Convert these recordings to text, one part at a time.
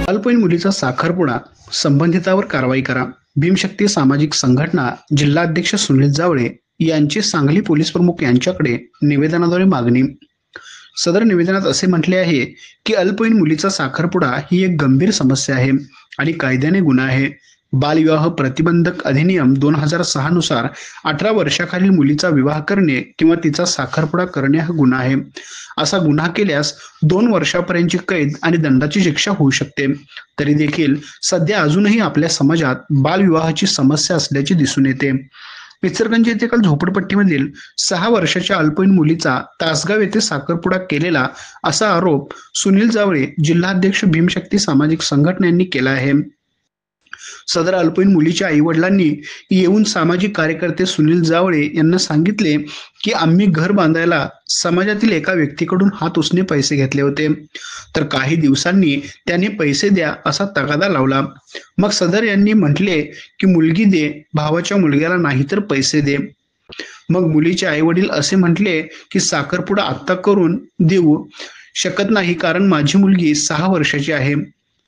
अल्पवयीन मुलीचा साखरपुडा, संबंधितावर कारवाई करा. भीमशक्ती सामाजिक संघटना जिल्हाध्यक्ष सुनील जावळे यांची सांगली पोलीस प्रमुख यांच्याकडे निवेदनाद्वारे मागणी. सदर निवेदनात असे म्हटले आहे की अल्पवयीन मुलीचा साखरपुडा ही एक गंभीर समस्या आहे आणि कायद्याने गुन्हा आहे. बालविवाह प्रतिबंधक अधिनियम 2006 नुसार 18 वर्षाखालील मुलीचा विवाह करणे किंवा तिचा साखरपुडा करणे हा गुन्हा आहे. असा गुन्हा केल्यास 2 वर्षापर्यंतची कैद आणि दंडाची शिक्षा होऊ शकते. तरी देखील सध्या अजूनही आपल्या समाजात बालविवाहाची समस्या असल्याचे दिसून येते. इचलकरंजी येथे काल झोपडपट्टीमधील 6 वर्षाच्या अल्पवयीन मुलीचा तासगाव येथे साखरपुडा केलेला असा आरोप सुनील जावळे जिल्हाध्यक्ष भीमशक्ती सामाजिक संघटना यांनी केला आहे. सदर अल्पवयीन मुलीच्या आई वडिलांनी येऊन सामाजिक कार्यकर्ते सुनील जावळे यांना सांगितले की आम्ही घर बांधायला समाजातील एका व्यक्तीकडून हात उसने पैसे घेतले होते, तर काही दिवसांनी त्याने पैसे द्या असा तगादा लावला. मग सदर यांनी म्हटले की मुलगी दे, भावाच्या मुलग्याला नाही तर पैसे दे. मग मुलीचे आई वडील असे म्हटले की साखरपुडा आत्ता करून देऊ शकत नाही कारण माझी मुलगी 6 वर्षाची आहे.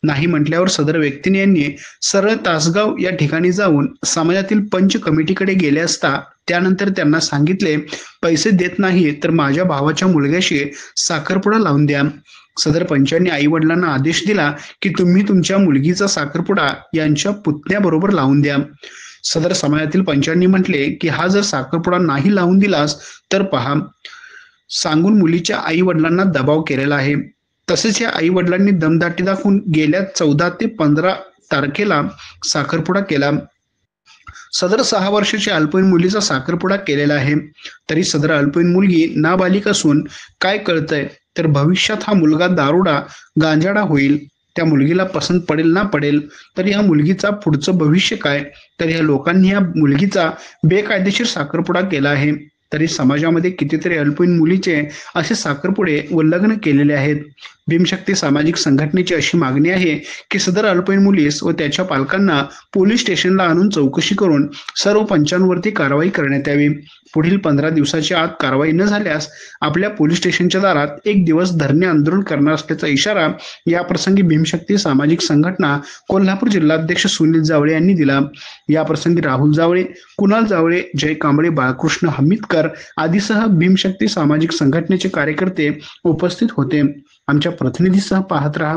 नाही म्हटल्यावर सदर व्यक्तीने यांनी सरळ तासगाव या ठिकाणी जाऊन समाजातील पंच कमिटीकडे गेले असता त्यानंतर त्यांना सांगितले पैसे देत नाही तर माझ्या भावाच्या मुलग्याशी साखरपुडा लावून द्या. सदर पंचांनी आई वडिलांना आदेश दिला की तुम्ही तुमच्या मुलगीचा साखरपुडा यांच्या पुतण्याबरोबर लावून द्या. सदर समाजातील पंचांनी म्हटले की हा जर साखरपुडा नाही लावून दिलास तर पहा, सांगून मुलीच्या आई वडिलांना दबाव केलेला आहे. तसेच या आई वडिलांनी दमदाटी दाखवून गेल्या 14 ते 15 तारखेला साखरपुडा केला. सदर 6 वर्षाच्या अल्पवयीन मुलीचा साखरपुडा केलेला आहे. तरी सदर अल्पवयीन मुलगी नाबालिक असून काय कळतंय तर भविष्यात हा मुलगा दारुडा गांजाडा होईल. त्या मुलगीला पसंत पडेल ना पडेल तर या मुलगीचा पुढचं भविष्य काय. तर या लोकांनी या मुलगीचा बेकायदेशीर साखरपुडा केला आहे. तरी समाजामध्ये कितीतरी अल्पवयीन मुलीचे असे साखरपुडे व लग्न केलेले आहेत. भीमशक्ती सामाजिक संघटनेची अशी मागणी आहे की सदर अल्पवयीन मुलीस व त्याच्या पालकांना पोलीस स्टेशनला आणून चौकशी करून सर्व पंचांवरती कारवाई करण्यात यावी. पुढील 15 दिवसाच्या आत कारवाई न झाल्यास आपल्या पोलीस स्टेशनच्या दारात 1 दिवस धरणे आंदोलन करणार असल्याचा इशारा याप्रसंगी भीमशक्ती सामाजिक संघटना कोल्हापूर जिल्हाध्यक्ष सुनील जावळे यांनी दिला. याप्रसंगी राहुल जावळे, कुणाल जावळे, जय कांबळे, बाळकृष्ण हमीदकर आदीसह भीमशक्ती सामाजिक संघटनेचे कार्यकर्ते उपस्थित होते. आमच्या प्रतिनिधीसह पाहत रहा.